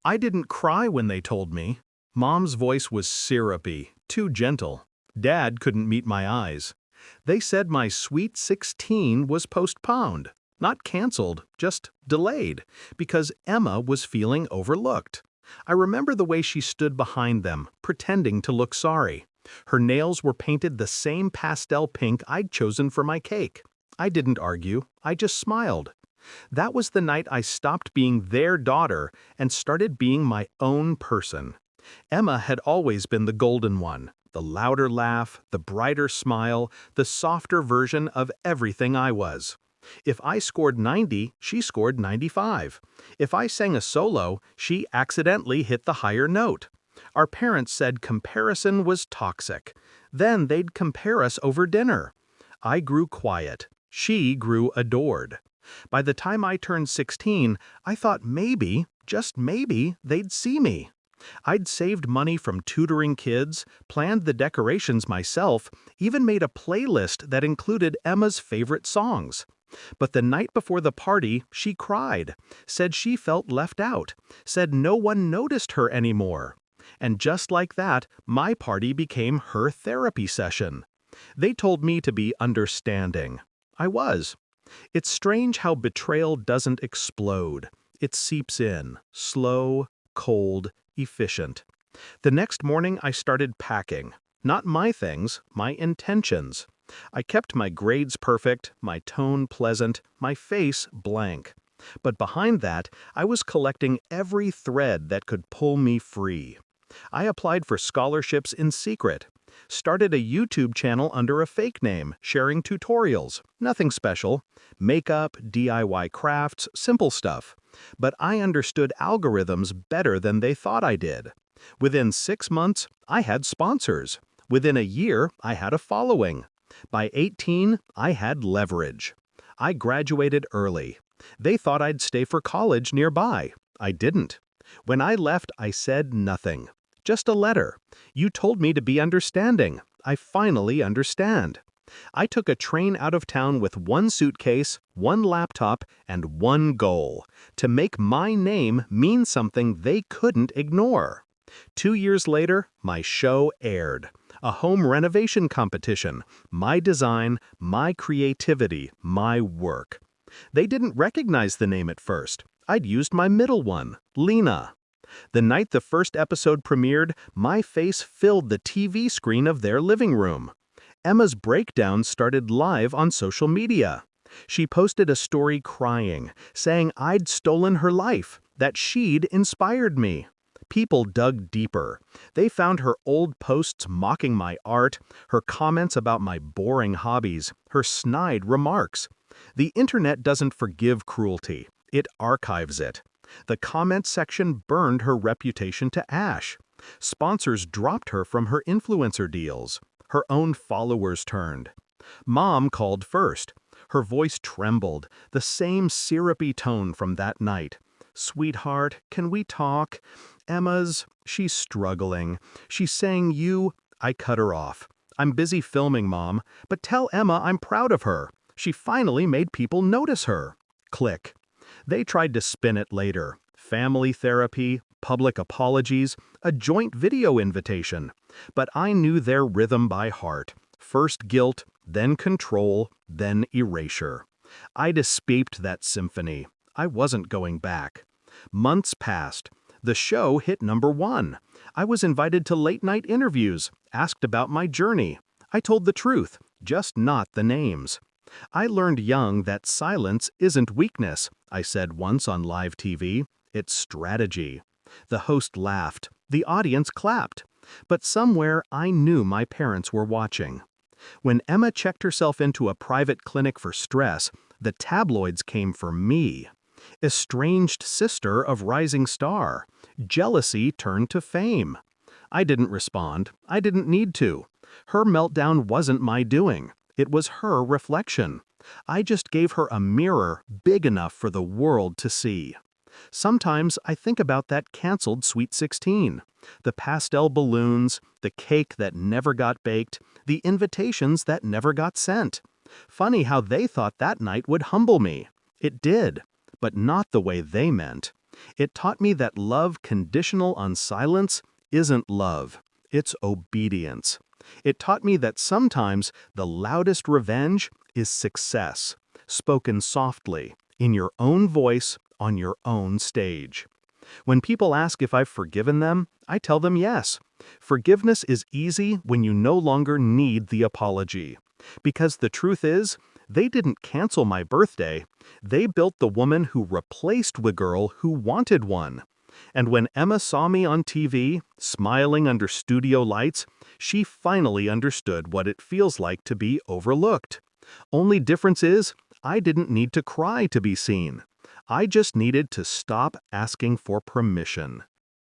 I didn't cry when they told me. Mom's voice was syrupy, too gentle. Dad couldn't meet my eyes. They said my Sweet 16 was postponed, not canceled, just delayed, because Emma was feeling overlooked. I remember the way she stood behind them, pretending to look sorry. Her nails were painted the same pastel pink I'd chosen for my cake. I didn't argue, I just smiled. That was the night I stopped being their daughter and started being my own person. Emma had always been the golden one, the louder laugh, the brighter smile, the softer version of everything I was. If I scored 90, she scored 95. If I sang a solo, she accidentally hit the higher note. Our parents said comparison was toxic. Then they'd compare us over dinner. I grew quiet. She grew adored. By the time I turned 16, I thought maybe, just maybe, they'd see me. I'd saved money from tutoring kids, planned the decorations myself, even made a playlist that included Emma's favorite songs. But the night before the party, she cried, said she felt left out, said no one noticed her anymore. And just like that, my party became her therapy session. They told me to be understanding. I was. It's strange how betrayal doesn't explode. It seeps in, slow, cold, efficient. The next morning I started packing. Not my things, my intentions. I kept my grades perfect, my tone pleasant, my face blank. But behind that, I was collecting every thread that could pull me free. I applied for scholarships in secret. Started a YouTube channel under a fake name, sharing tutorials. Nothing special. Makeup, DIY crafts, simple stuff. But I understood algorithms better than they thought I did. Within 6 months, I had sponsors. Within a year, I had a following. By 18, I had leverage. I graduated early. They thought I'd stay for college nearby. I didn't. When I left, I said nothing. Just a letter. You told me to be understanding. I finally understand. I took a train out of town with one suitcase, one laptop, and one goal: to make my name mean something they couldn't ignore. 2 years later, my show aired. A home renovation competition. My design, my creativity, my work. They didn't recognize the name at first. I'd used my middle one, Lena. The night the first episode premiered, my face filled the TV screen of their living room. Emma's breakdown started live on social media. She posted a story crying, saying I'd stolen her life, that she'd inspired me. People dug deeper. They found her old posts mocking my art, her comments about my boring hobbies, her snide remarks. The internet doesn't forgive cruelty. It archives it. The comment section burned her reputation to ash. Sponsors dropped her from her influencer deals. Her own followers turned. Mom called first. Her voice trembled, the same syrupy tone from that night. "Sweetheart, can we talk?" She's struggling. She's saying you. I cut her off. "I'm busy filming, Mom, but tell Emma I'm proud of her. She finally made people notice her." Click. They tried to spin it later. Family therapy, public apologies, a joint video invitation. But I knew their rhythm by heart. First guilt, then control, then erasure. I'd escaped that symphony. I wasn't going back. Months passed. The show hit #1. I was invited to late-night interviews, asked about my journey. I told the truth, just not the names. I learned young that silence isn't weakness, I said once on live TV. It's strategy. The host laughed. The audience clapped. But somewhere I knew my parents were watching. When Emma checked herself into a private clinic for stress, the tabloids came for me. Estranged sister of rising star. Jealousy turned to fame. I didn't respond. I didn't need to. Her meltdown wasn't my doing. It was her reflection. I just gave her a mirror big enough for the world to see. Sometimes I think about that canceled Sweet 16. The pastel balloons, the cake that never got baked, the invitations that never got sent. Funny how they thought that night would humble me. It did, but not the way they meant. It taught me that love conditional on silence isn't love, it's obedience. It taught me that sometimes the loudest revenge is success, spoken softly, in your own voice, on your own stage. When people ask if I've forgiven them, I tell them yes. Forgiveness is easy when you no longer need the apology. Because the truth is, they didn't cancel my birthday. They built the woman who replaced the girl who wanted one. And when Emma saw me on TV, smiling under studio lights, she finally understood what it feels like to be overlooked. Only difference is, I didn't need to cry to be seen. I just needed to stop asking for permission.